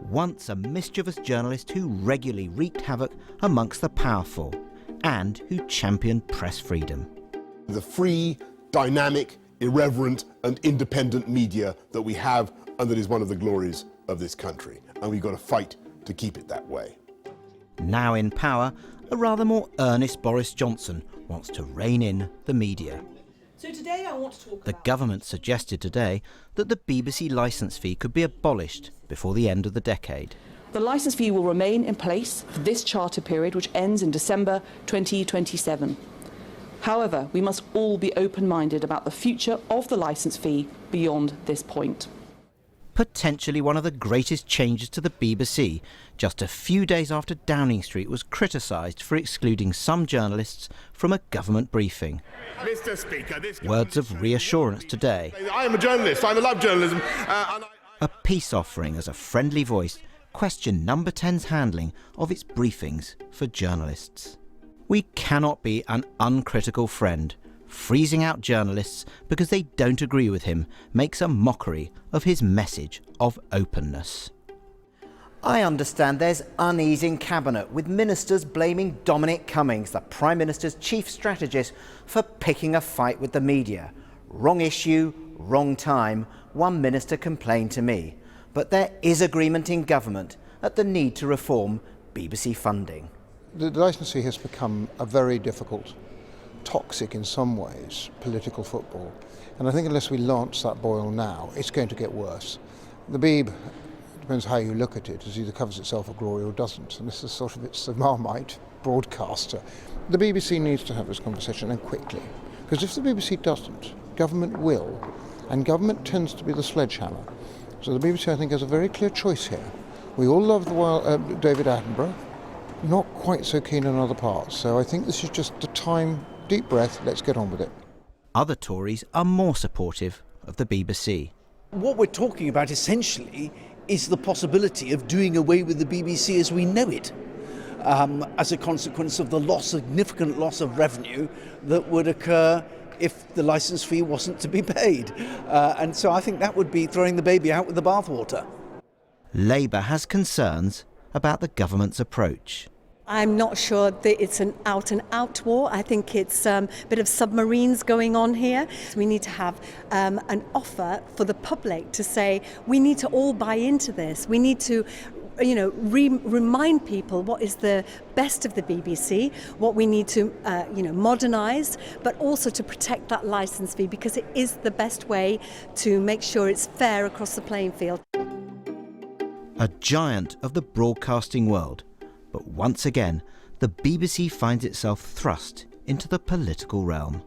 once a mischievous journalist who regularly wreaked havoc amongst the powerful and who championed press freedom. The free, dynamic, irreverent and independent media that we have and that is one of the glories of this country. And we've got to fight to keep it that way. Now in power, a rather more earnest Boris Johnson wants to rein in the media. So today I want to talk The about... government suggested today that the BBC licence fee could be abolished before the end of the decade. The licence fee will remain in place for this charter period, which ends in December 2027. However, we must all be open-minded about the future of the licence fee beyond this point. Potentially one of the greatest changes to the BBC, just a few days after Downing Street was criticised for excluding some journalists from a government briefing. Mr. Speaker, Words of reassurance today. I am a journalist, I love journalism. A peace offering as a friendly voice questioned Number 10's handling of its briefings for journalists. We cannot be an uncritical friend. Freezing out journalists because they don't agree with him makes a mockery of his message of openness. I understand there's unease in Cabinet, with ministers blaming Dominic Cummings, the Prime Minister's chief strategist, for picking a fight with the media. Wrong issue, wrong time, one minister complained to me. But there is agreement in government at the need to reform BBC funding. The licence fee has become a very difficult, toxic in some ways, political football. And I think unless we launch that boil now, it's going to get worse. The Beeb, depends how you look at it, it either covers itself a glory or doesn't. And this is sort of, it's the Marmite broadcaster. The BBC needs to have this conversation, and quickly. Because if the BBC doesn't, government will. And government tends to be the sledgehammer. So the BBC, I think, has a very clear choice here. We all love David Attenborough, not quite so keen on other parts. So I think this is just the time. Deep breath, let's get on with it. Other Tories are more supportive of the BBC. What we're talking about essentially is the possibility of doing away with the BBC as we know it, as a consequence of the significant loss of revenue that would occur if the licence fee wasn't to be paid. And so I think that would be throwing the baby out with the bathwater. Labour has concerns about the government's approach. I'm not sure that it's an out-and-out war. I think it's a bit of submarines going on here. We need to have an offer for the public to say, we need to all buy into this. We need to remind people what is the best of the BBC, what we need to modernise, but also to protect that licence fee, because it is the best way to make sure it's fair across the playing field. A giant of the broadcasting world. But once again, the BBC finds itself thrust into the political realm.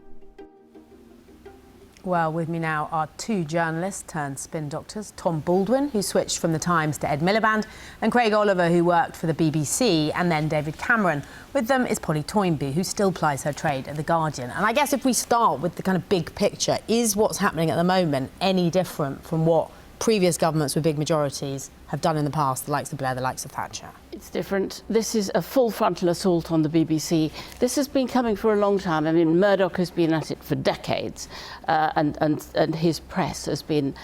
Well, with me now are two journalists turned spin doctors, Tom Baldwin, who switched from The Times to Ed Miliband, and Craig Oliver, who worked for the BBC, and then David Cameron. With them is Polly Toynbee, who still plies her trade at The Guardian. And I guess if we start with the kind of big picture, is what's happening at the moment any different from what previous governments with big majorities have done in the past, the likes of Blair, the likes of Thatcher? It's different. This is a full frontal assault on the BBC. This has been coming for a long time. I mean, Murdoch has been at it for decades, and his press has been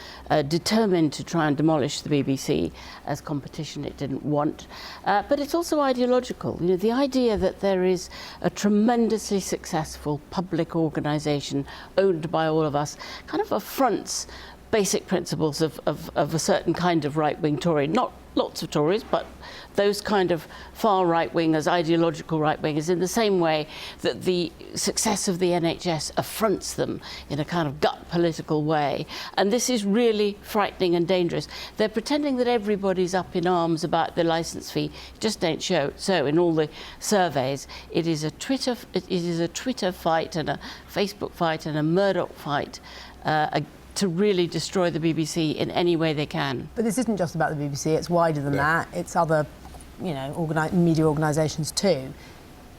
determined to try and demolish the BBC as competition it didn't want. But it's also ideological. You know, the idea that there is a tremendously successful public organisation owned by all of us kind of affronts basic principles of a certain kind of right-wing Tory. Not lots of Tories, but those kind of far right-wingers, ideological right-wingers, in the same way that the success of the NHS affronts them in a kind of gut political way. And this is really frightening and dangerous. They're pretending that everybody's up in arms about the licence fee. It just ain't so in all the surveys. It is a Twitter fight and a Facebook fight and a Murdoch fight to really destroy the BBC in any way they can. But this isn't just about the BBC, it's wider than that. It's other, media organisations too.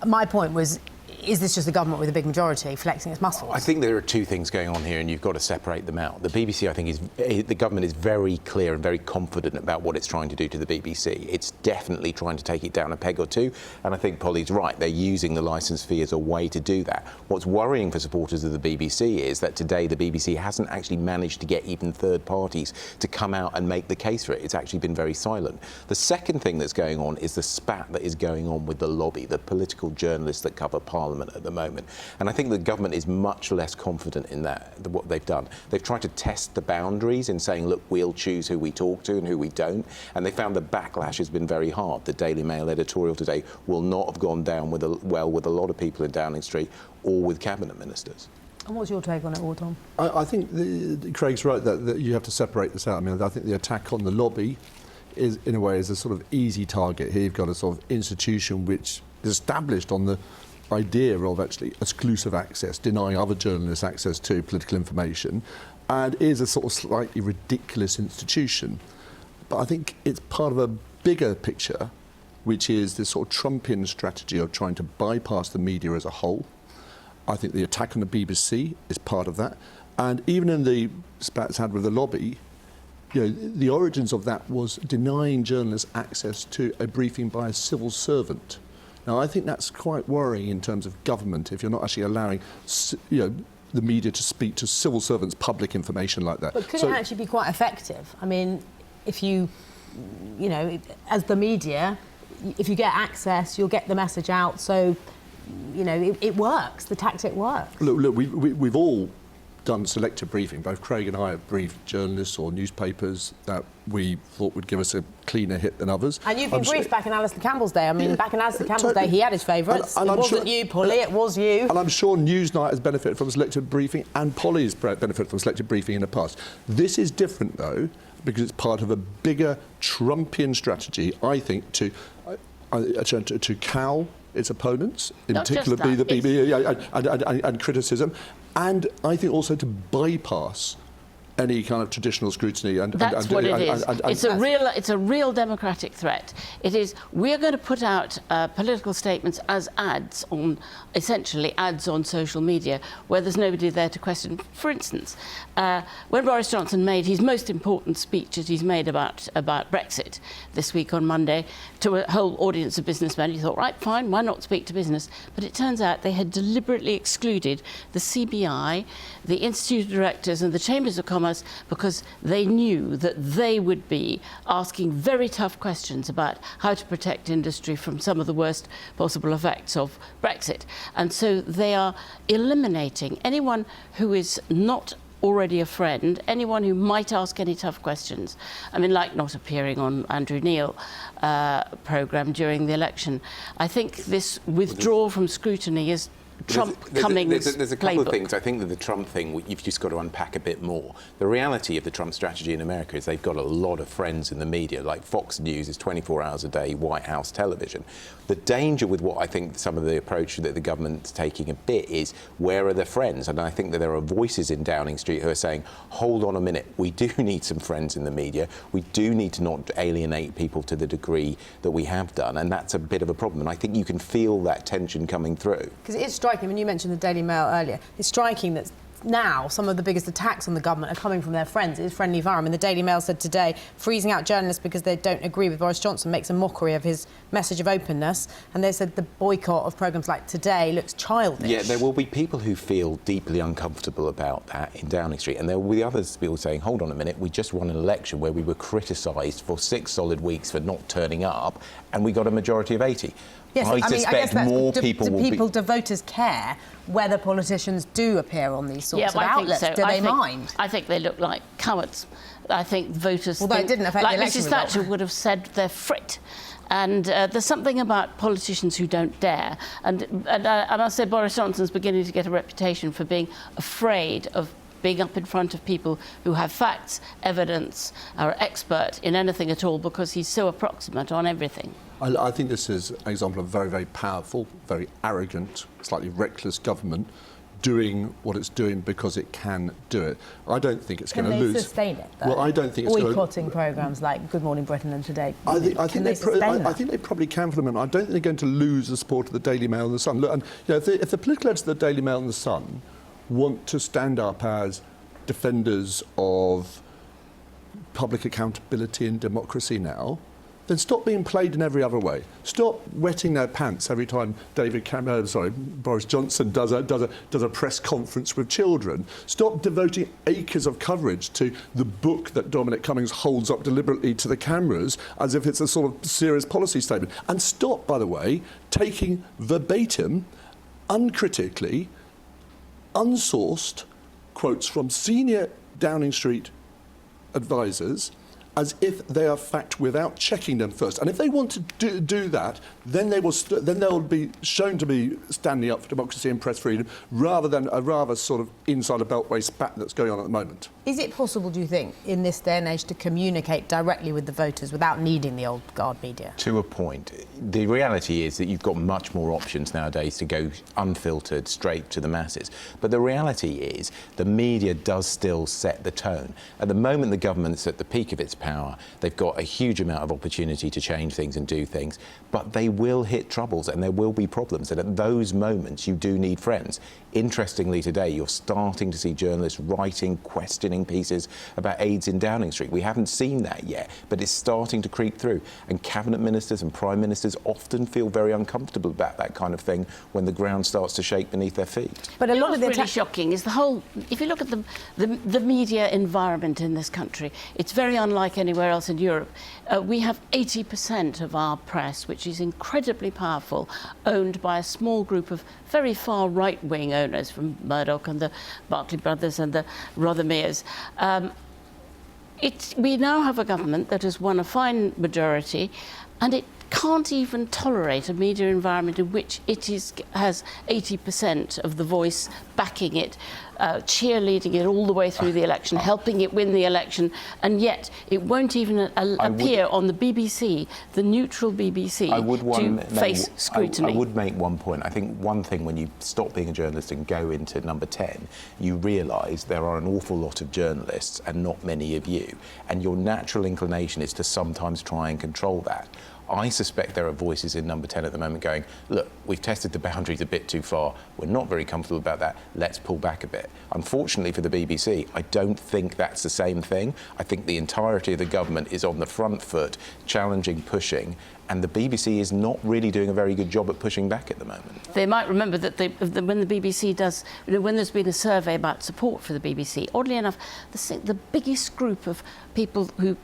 My point was, is this just the government with a big majority flexing its muscles? I think there are two things going on here, and you've got to separate them out. The BBC, I think, the government is very clear and very confident about what it's trying to do to the BBC. It's definitely trying to take it down a peg or two, and I think Polly's right. They're using the licence fee as a way to do that. What's worrying for supporters of the BBC is that today the BBC hasn't actually managed to get even third parties to come out and make the case for it. It's actually been very silent. The second thing that's going on is the spat that is going on with the lobby, the political journalists that cover Parliament at the moment. And I think the government is much less confident in that, than what they've done. They've tried to test the boundaries in saying, look, we'll choose who we talk to and who we don't. And they found the backlash has been very hard. The Daily Mail editorial today will not have gone down with a lot of people in Downing Street or with cabinet ministers. And what's your take on it all, Tom? I think Craig's right that you have to separate this out. I mean, I think the attack on the lobby is, in a way, is a sort of easy target. Here you've got a sort of institution which is established on the idea of actually exclusive access, denying other journalists access to political information, and is a sort of slightly ridiculous institution. But I think it's part of a bigger picture, which is this sort of Trumpian strategy of trying to bypass the media as a whole. I think the attack on the BBC is part of that. And even in the spats had with the lobby, the origins of that was denying journalists access to a briefing by a civil servant. Now, I think that's quite worrying in terms of government, if you're not actually allowing, the media to speak to civil servants' public information like that. But could it actually be quite effective? I mean, if you as the media, if you get access, you'll get the message out. So, it works. The tactic works. Look, we've all done selective briefing. Both Craig and I have briefed journalists or newspapers that we thought would give us a cleaner hit than others. And you've been briefed back in Alistair Campbell's day. I mean, back in Alistair Campbell's day, he had his favourites. It wasn't you, Polly, it was you. And I'm sure Newsnight has benefited from selective briefing, and Polly's benefited from selective briefing in the past. This is different, though, because it's part of a bigger Trumpian strategy, I think, to cow its opponents, in particular the BBC, and criticism, and I think also to bypass any kind of traditional scrutiny. That's what it is. It's a real democratic threat. It is, we're going to put out political statements as ads on, essentially ads on social media, where there's nobody there to question. For instance, when Boris Johnson made his most important speech that he's made about Brexit this week on Monday to a whole audience of businessmen, you thought, right, fine, why not speak to business? But it turns out they had deliberately excluded the CBI, the Institute of Directors and the Chambers of Commerce, because they knew that they would be asking very tough questions about how to protect industry from some of the worst possible effects of Brexit. And so they are eliminating anyone who is not already a friend, anyone who might ask any tough questions. I mean, like not appearing on Andrew Neil programme during the election. I think this withdrawal from scrutiny is Trump Cummings There's a couple playbook. of things. I think that the Trump thing, you've just got to unpack a bit more. The reality of the Trump strategy in America is they've got a lot of friends in the media, like Fox News is 24 hours a day, White House television. The danger with what I think some of the approach that the government's taking a bit is, where are the friends? And I think that there are voices in Downing Street who are saying, hold on a minute, we do need some friends in the media. We do need to not alienate people to the degree that we have done. And that's a bit of a problem. And I think you can feel that tension coming through. Because it is striking. I mean, you mentioned the Daily Mail earlier. It's striking that now some of the biggest attacks on the government are coming from their friends. It's friendly fire. I mean, the Daily Mail said today, freezing out journalists because they don't agree with Boris Johnson makes a mockery of his message of openness. And they said the boycott of programmes like Today looks childish. Yeah, there will be people who feel deeply uncomfortable about that in Downing Street. And there will be others people saying, hold on a minute, we just won an election where we were criticised for 6 solid weeks for not turning up, and we got a majority of 80. Yes, I suspect more people will be... Do voters care whether politicians do appear on these sorts of outlets? So. Do they mind? I think they look like cowards. I think voters Although it didn't affect like the election Mrs Thatcher would have said they're frit. And there's something about politicians who don't dare. And I must say Boris Johnson's beginning to get a reputation for being afraid of being up in front of people who have facts, evidence, are expert in anything at all, because he's so approximate on everything. I think this is an example of very, very powerful, very arrogant, slightly reckless government doing what it's doing because it can do it. I don't think it's going to lose. Can they sustain it, though? Well, I don't think it's going to... Boycotting programmes like Good Morning Britain and Today. I think they probably can for the moment. I don't think they're going to lose the support of the Daily Mail and the Sun. Look, and if the political editors of the Daily Mail and the Sun want to stand up as defenders of public accountability and democracy now, then stop being played in every other way. Stop wetting their pants every time Boris Johnson does a press conference with children. Stop devoting acres of coverage to the book that Dominic Cummings holds up deliberately to the cameras as if it's a sort of serious policy statement. And stop, by the way, taking verbatim, uncritically, unsourced quotes from senior Downing Street advisors as if they are fact without checking them first. And if they want to do that, then they'll be shown to be standing up for democracy and press freedom rather than a rather sort of inside a beltway spat that's going on at the moment. Is it possible, do you think, in this day and age to communicate directly with the voters without needing the old guard media? To a point. The reality is that you've got much more options nowadays to go unfiltered straight to the masses. But the reality is the media does still set the tone. At the moment the government's at the peak of its power, they've got a huge amount of opportunity to change things and do things, but they will hit troubles and there will be problems. And at those moments you do need friends. Interestingly today, you're starting to see journalists writing, questioning pieces about AIDS in Downing Street. We haven't seen that yet, but it's starting to creep through. And cabinet ministers and prime ministers often feel very uncomfortable about that kind of thing when the ground starts to shake beneath their feet. But a lot of what's really shocking is the whole, if you look at the media environment in this country, it's very unlike anywhere else in Europe. We have 80% of our press, which is incredibly powerful, owned by a small group of very far right-wing owners from Murdoch and the Barclay brothers and the Rothermeres. We now have a government that has won a fine majority, and it can't even tolerate a media environment in which it has 80% of the voice backing it, cheerleading it all the way through the election, helping it win the election, and yet it won't even appear on the BBC, the neutral BBC, to face scrutiny. I would make one point. I think one thing, when you stop being a journalist and go into number 10, you realise there are an awful lot of journalists and not many of you, and your natural inclination is to sometimes try and control that. I suspect there are voices in number 10 at the moment going, look, we've tested the boundaries a bit too far, we're not very comfortable about that, let's pull back a bit. Unfortunately for the BBC, I don't think that's the same thing. I think the entirety of the government is on the front foot, challenging, pushing, and the BBC is not really doing a very good job at pushing back at the moment. They might remember that when the BBC does, when there's been a survey about support for the BBC, oddly enough, the biggest group of people who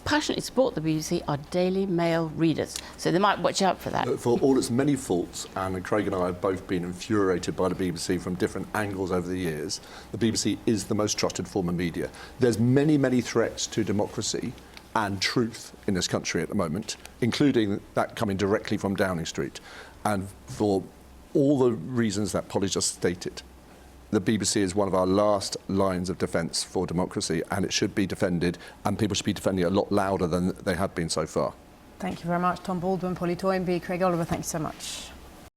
passionately support the BBC are Daily Mail readers. So they might watch out for that. For all its many faults, and Craig and I have both been infuriated by the BBC from different angles over the years, the BBC is the most trusted form of media. There's many, many threats to democracy and truth in this country at the moment, including that coming directly from Downing Street. And for all the reasons that Polly just stated, the BBC is one of our last lines of defence for democracy, and it should be defended, and people should be defending it a lot louder than they have been so far. Thank you very much, Tom Baldwin, Polly Toynbee, Craig Oliver, thank you so much.